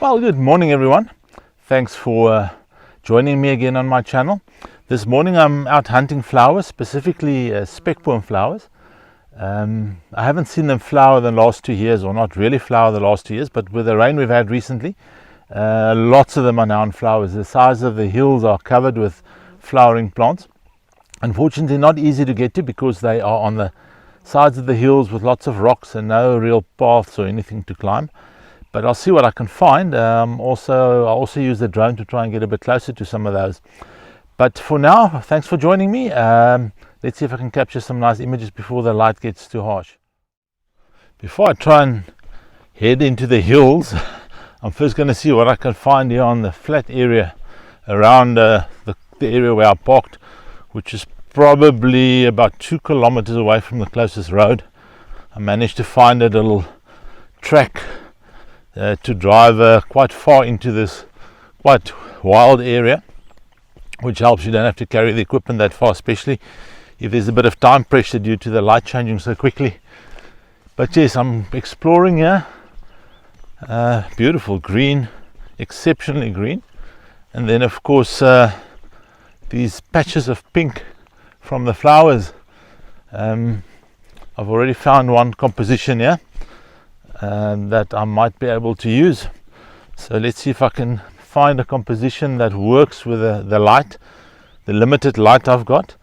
Well, good morning everyone. Thanks for joining me again on my channel. This morning I'm out hunting flowers, specifically Spekboom flowers. I haven't seen them flower the last 2 years, or not really flower the last 2 years, but with the rain we've had recently, lots of them are now in flowers. The sides of the hills are covered with flowering plants. Unfortunately not easy to get to because they are on the sides of the hills with lots of rocks and no real paths or anything to climb. But I'll see what I can find. I'll also use the drone to try and get a bit closer to some of those. But for now, thanks for joining me. Let's see if I can capture some nice images before the light gets too harsh. Before I try and head into the hills, I'm first going to see what I can find here on the flat area around the area where I parked, which is probably about 2 kilometers away from the closest road. I managed to find a little track to drive quite far into this quite wild area, which helps. You don't have to carry the equipment that far, especially if there's a bit of time pressure due to the light changing so quickly. But yes, I'm exploring here. Beautiful green, exceptionally green, and then of course these patches of pink from the flowers. I've already found one composition here that I might be able to use. So let's see if I can find a composition that works with the light, the limited light I've got,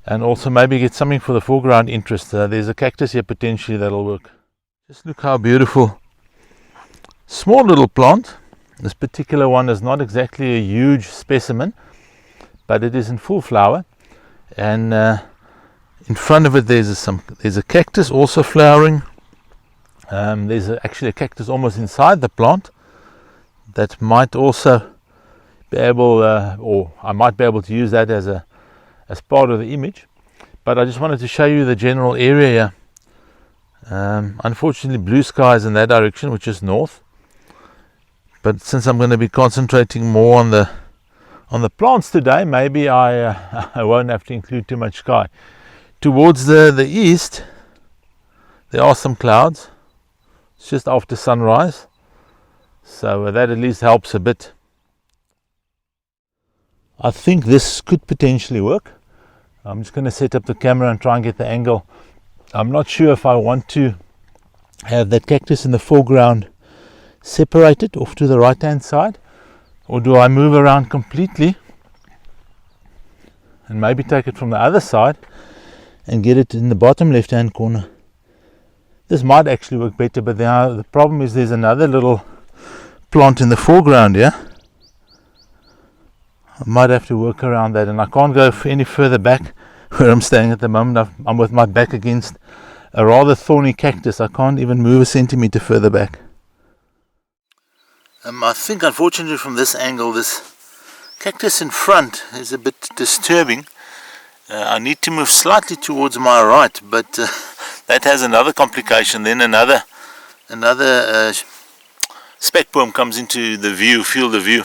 and also maybe get something for the foreground interest. There's a cactus here potentially that'll work. Just look how beautiful. Small little plant. This particular one is not exactly a huge specimen, but it is in full flower, and in front of it there's a cactus also flowering. There's actually a cactus almost inside the plant that might also be able, or I might be able to use that as part of the image. But I just wanted to show you the general area here. Unfortunately, blue skies in that direction, which is north. But since I'm going to be concentrating more on the plants today, maybe I won't have to include too much sky. Towards the east, there are some clouds. It's just after sunrise, so that at least helps a bit. I think this could potentially work. I'm just going to set up the camera and try and get the angle. I'm not sure if I want to have that cactus in the foreground separated off to the right hand side, or do I move around completely and maybe take it from the other side and get it in the bottom left hand corner. This might actually work better, but the problem is there's another little plant in the foreground here. I might have to work around that, and I can't go any further back where I'm staying at the moment. I'm with my back against a rather thorny cactus. I can't even move a centimeter further back. I think unfortunately from this angle, this cactus in front is a bit disturbing. I need to move slightly towards my right, but that has another complication. Then another Spekboom comes into the field of view.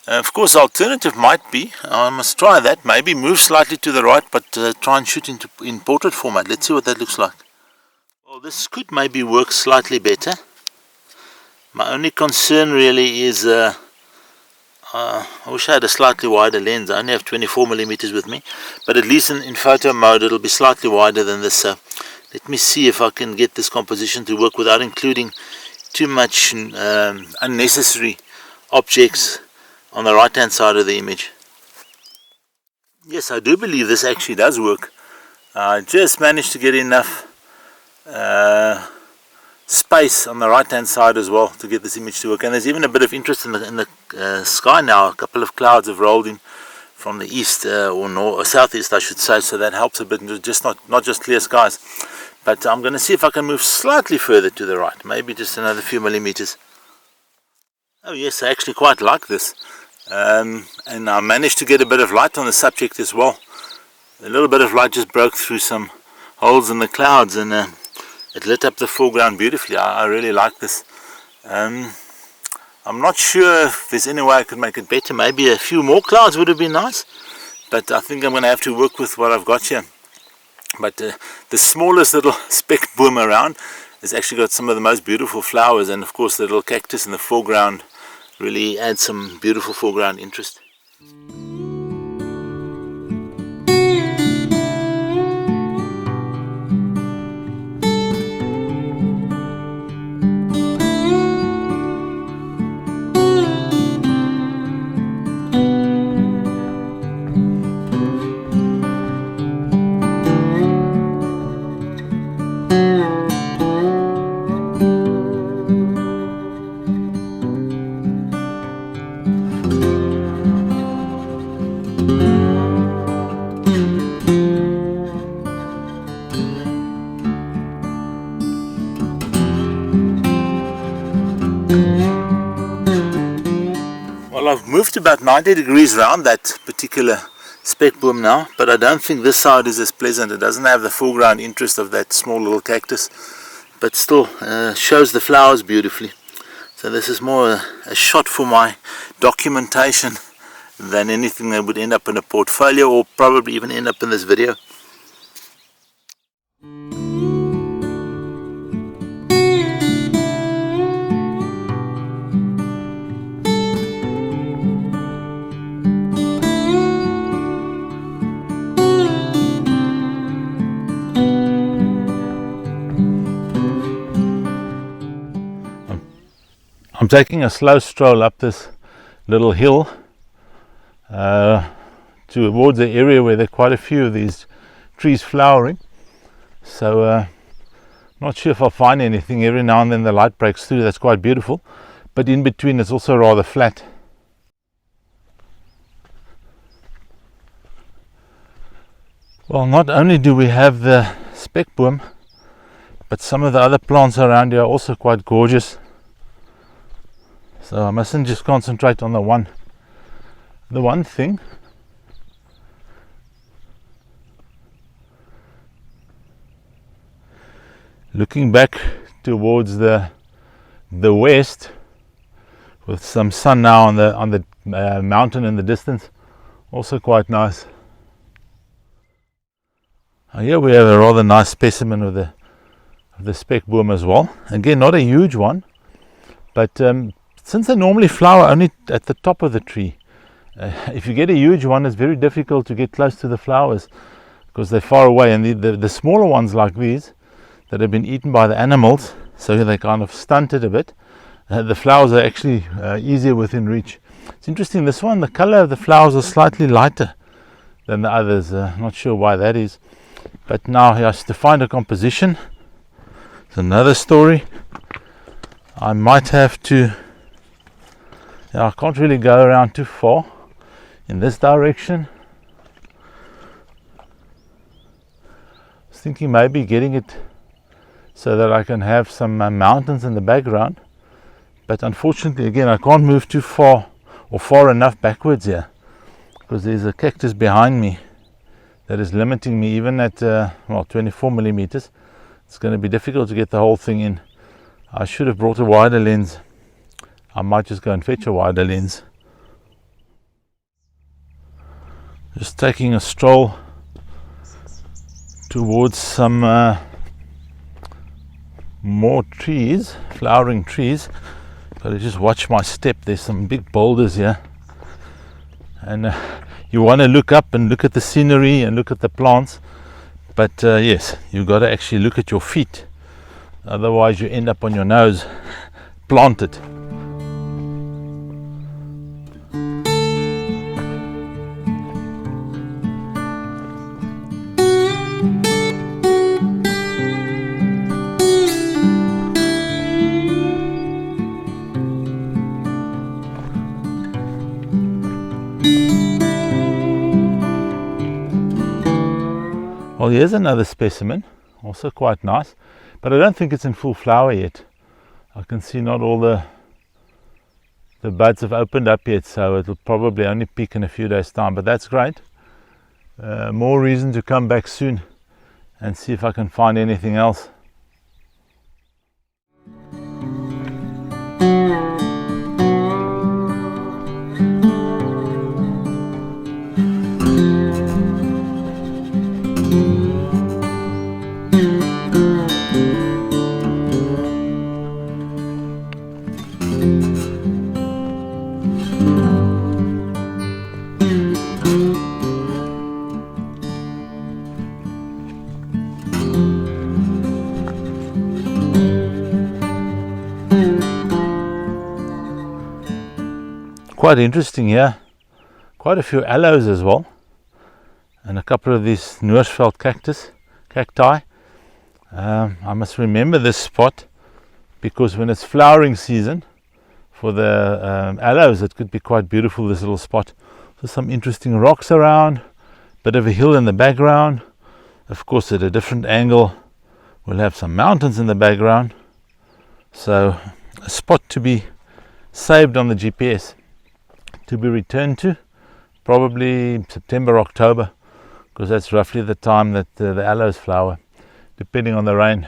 Of course, the alternative might be, I must try that, maybe move slightly to the right, but try and shoot in portrait format. Let's see what that looks like. Well, this could maybe work slightly better. My only concern really is I wish I had a slightly wider lens. I only have 24mm with me, but at least in photo mode it'll be slightly wider than this. So let me see if I can get this composition to work without including too much unnecessary objects on the right hand side of the image. Yes, I do believe this actually does work. I just managed to get enough space on the right hand side as well to get this image to work, and there's even a bit of interest in the sky now. A couple of clouds have rolled in from the east or north or southeast, I should say, so that helps a bit, and just not just clear skies. But I'm going to see if I can move slightly further to the right, maybe just another few millimeters. Oh yes, I actually quite like this, and I managed to get a bit of light on the subject as well. A little bit of light just broke through some holes in the clouds, and it lit up the foreground beautifully. I really like this. I'm not sure if there's any way I could make it better. Maybe a few more clouds would have been nice, but I think I'm going to have to work with what I've got here. But the smallest little Spekboom around has actually got some of the most beautiful flowers, and of course the little cactus in the foreground really adds some beautiful foreground interest. Well, I've moved about 90 degrees around that particular Spekboom now, but I don't think this side is as pleasant. It doesn't have the foreground interest of that small little cactus, but still shows the flowers beautifully. So this is more a shot for my documentation than anything that would end up in a portfolio, or probably even end up in this video. I'm taking a slow stroll up this little hill towards the area where there are quite a few of these trees flowering. So not sure if I'll find anything. Every now and then the light breaks through. That's quite beautiful, but in between it's also rather flat. Well, not only do we have the Spekboom, but some of the other plants around here are also quite gorgeous. So I mustn't just concentrate on the one thing. Looking back towards the west, with some sun now on the mountain in the distance, also quite nice. Here we have a rather nice specimen of the Spekboom as well. Again, not a huge one, but since they normally flower only at the top of the tree, if you get a huge one, it's very difficult to get close to the flowers because they're far away. And the smaller ones like these that have been eaten by the animals, so they kind of stunted a bit, the flowers are actually easier within reach. It's interesting, this one, the color of the flowers is slightly lighter than the others. Not sure why that is. But now he has to find a composition. It's another story. I might have to... I can't really go around too far in this direction. I was thinking maybe getting it so that I can have some mountains in the background, but unfortunately again I can't move too far or far enough backwards here because there's a cactus behind me that is limiting me even at 24 millimeters. It's going to be difficult to get the whole thing in. I should have brought a wider lens. I might just go and fetch a wider lens. Just taking a stroll towards some more trees, flowering trees. Gotta just watch my step. There's some big boulders here, and you want to look up and look at the scenery and look at the plants, but yes, you've got to actually look at your feet, otherwise you end up on your nose planted. Well, here's another specimen, also quite nice, but I don't think it's in full flower yet. I can see not all the buds have opened up yet, so it will probably only peak in a few days' time, but that's great. More reason to come back soon and see if I can find anything else. quite interesting here. Quite a few aloes as well, and a couple of these Noordsveld cacti. I must remember this spot because when it's flowering season for the aloes, it could be quite beautiful, this little spot. So some interesting rocks around, bit of a hill in the background. Of course, at a different angle we'll have some mountains in the background. So a spot to be saved on the GPS, to be returned to probably September, October, because that's roughly the time that the aloes flower, depending on the rain.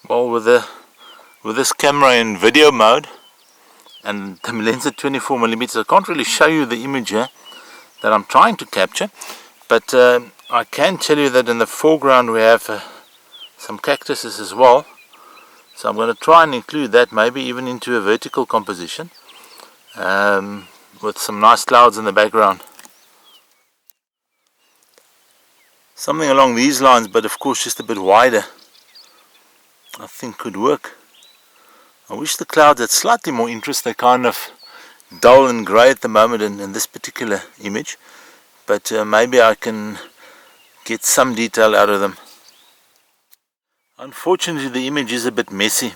Well, with this camera in video mode and the lens at 24mm, I can't really show you the image here that I'm trying to capture, but I can tell you that in the foreground we have some cactuses as well, so I'm going to try and include that, maybe even into a vertical composition, with some nice clouds in the background. Something along these lines, but of course just a bit wider, I think could work. I wish the clouds had slightly more interest. They're kind of dull and grey at the moment in this particular image, but maybe I can get some detail out of them. Unfortunately, the image is a bit messy.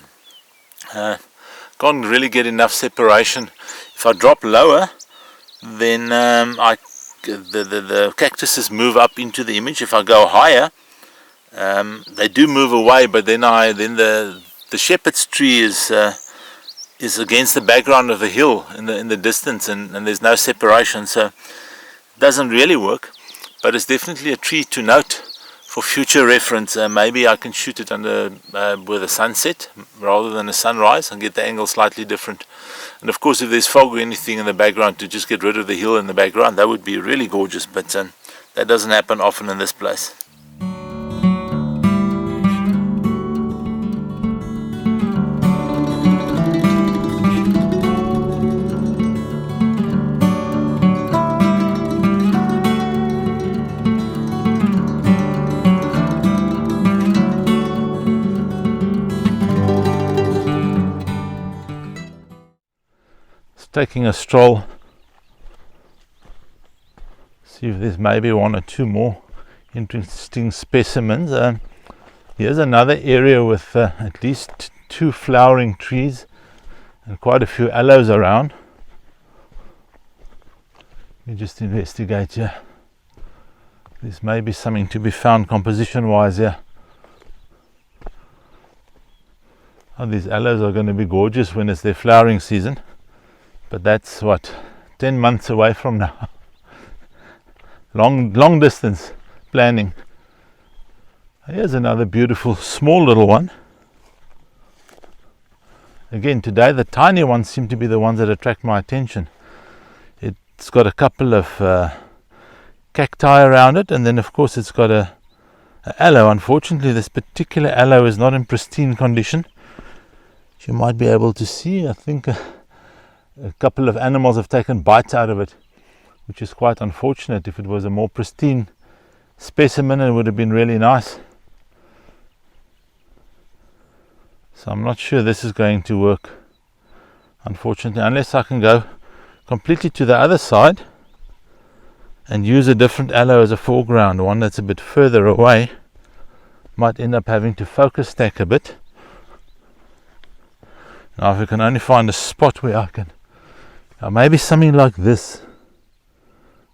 Can't really get enough separation. If I drop lower, then the cactuses move up into the image. If I go higher, they do move away, but then the shepherd's tree is against the background of the hill in the distance, and there's no separation, so it doesn't really work. But it's definitely a tree to note for future reference. Maybe I can shoot it under with a sunset rather than a sunrise and get the angle slightly different. And of course, if there's fog or anything in the background, to just get rid of the hill in the background, that would be really gorgeous, but that doesn't happen often in this place. Taking a stroll, see if there's maybe one or two more interesting specimens. Here's another area with at least two flowering trees and quite a few aloes around. Let me just investigate here. There's maybe something to be found composition wise here. Oh, these aloes are going to be gorgeous when it's their flowering season. But that's what, 10 months away from now. long distance planning. Here's another beautiful small little one. Again, today the tiny ones seem to be the ones that attract my attention. It's got a couple of cacti around it, and then of course it's got a aloe. Unfortunately, this particular aloe is not in pristine condition. You might be able to see, I think a couple of animals have taken bites out of it, which is quite unfortunate. If it was a more pristine specimen, it would have been really nice. So I'm not sure this is going to work, unfortunately, unless I can go completely to the other side and use a different aloe as a foreground, one that's a bit further away. Might end up having to focus stack a bit. Now if I can only find a spot where I can, maybe something like this.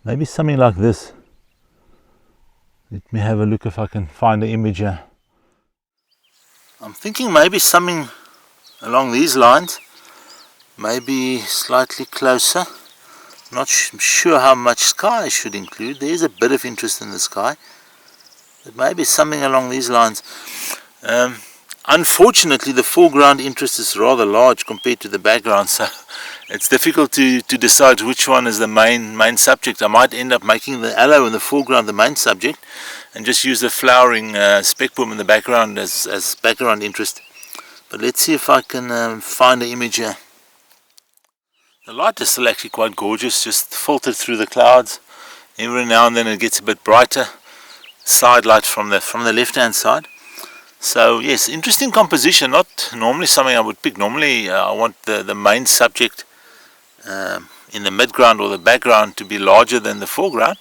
Maybe something like this. Let me have a look if I can find the image here. I'm thinking maybe something along these lines. Maybe slightly closer. Not sure how much sky I should include. There is a bit of interest in the sky. But maybe something along these lines. Unfortunately, the foreground interest is rather large compared to the background, so it's difficult to decide which one is the main subject. I might end up making the aloe in the foreground the main subject and just use the flowering Spekboom in the background as background interest. But let's see if I can find the image here. The light is still actually quite gorgeous, just filtered through the clouds. Every now and then it gets a bit brighter. side light from the left hand side. So yes, interesting composition, not normally something I would pick. Normally I want the main subject in the midground or the background to be larger than the foreground,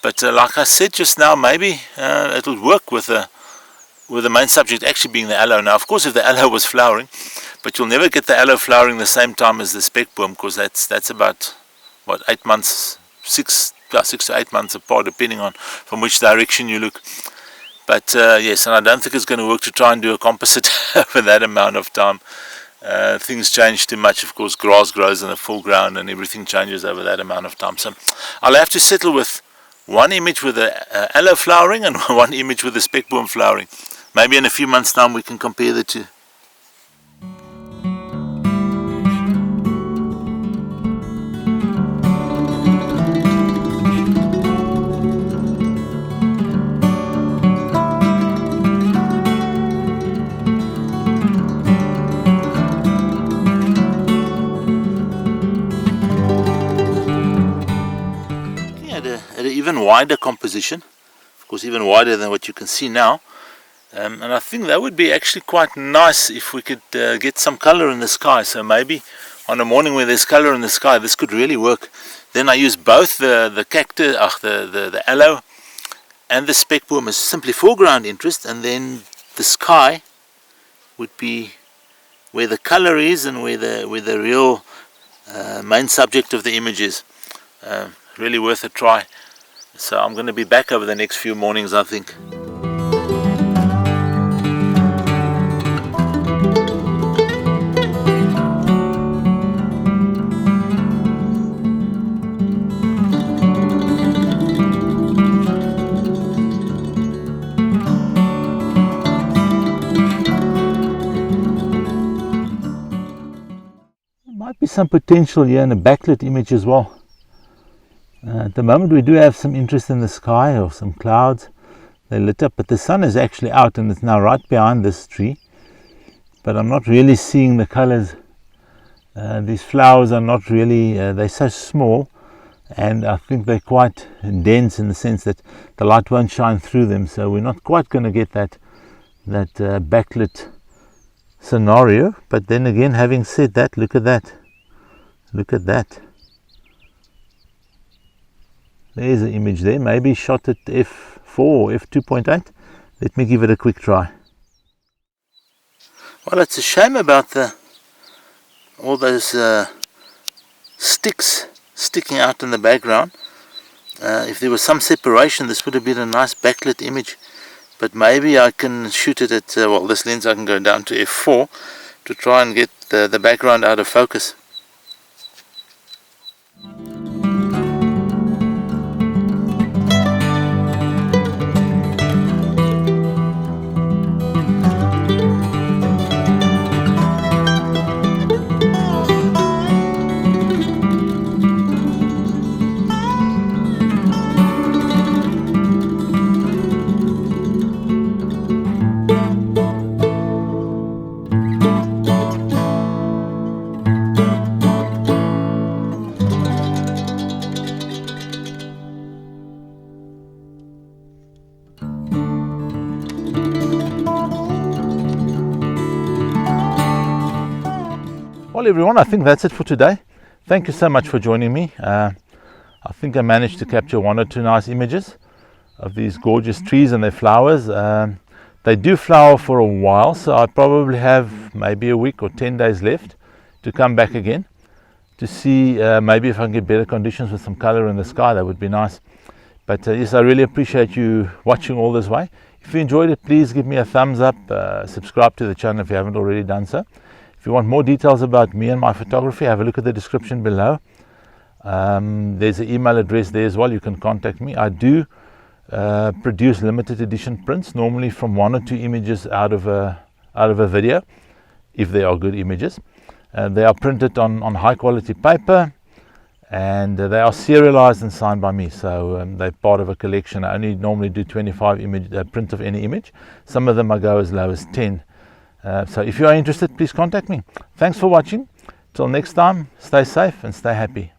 but like I said just now, maybe it would work with the main subject actually being the aloe. Now of course if the aloe was flowering, but you'll never get the aloe flowering the same time as the Spekboom, because that's about what, 8 months, 6 to 8 months apart, depending on from which direction you look. But yes, and I don't think it's going to work to try and do a composite over that amount of time. Things change too much. Of course, grass grows in the foreground and everything changes over that amount of time. So I'll have to settle with one image with the aloe flowering and one image with the Spekboom flowering. Maybe in a few months' time we can compare the two. At an even wider composition, of course even wider than what you can see now, and I think that would be actually quite nice if we could get some color in the sky. So maybe on a morning where there's color in the sky, this could really work. Then I use both the cactus, the aloe and the Spekboom as simply foreground interest, and then the sky would be where the color is and where the real main subject of the image is. Really worth a try. So I'm going to be back over the next few mornings, I think. There might be some potential here in a backlit image as well. At the moment we do have some interest in the sky, or some clouds. They lit up, but the sun is actually out and it's now right behind this tree. But I'm not really seeing the colors. These flowers are not really, they're so small, and I think they're quite dense in the sense that the light won't shine through them. So we're not quite going to get that backlit scenario. But then again, having said that, look at that. Look at that. There's an image there, maybe shot at f4 or f2.8. Let me give it a quick try. Well, it's a shame about all those sticks sticking out in the background. If there was some separation, this would have been a nice backlit image. But maybe I can shoot it at, well, this lens I can go down to f4 to try and get the background out of focus. Well everyone, I think that's it for today. Thank you so much for joining me. I think I managed to capture one or two nice images of these gorgeous trees and their flowers. They do flower for a while, so I probably have maybe a week or 10 days left to come back again to see maybe if I can get better conditions with some color in the sky. That would be nice. But yes, I really appreciate you watching all this way. If you enjoyed it, please give me a thumbs up, subscribe to the channel if you haven't already done so. If you want more details about me and my photography, have a look at the description below. There's an email address there as well. You can contact me. I do produce limited edition prints, normally from 1 or 2 images out of a video, if they are good images. They are printed on high quality paper, and they are serialized and signed by me. So they're part of a collection. I only normally do 25 print of any image. Some of them I go as low as 10. So if you are interested, please contact me. Thanks for watching. Till next time, stay safe and stay happy.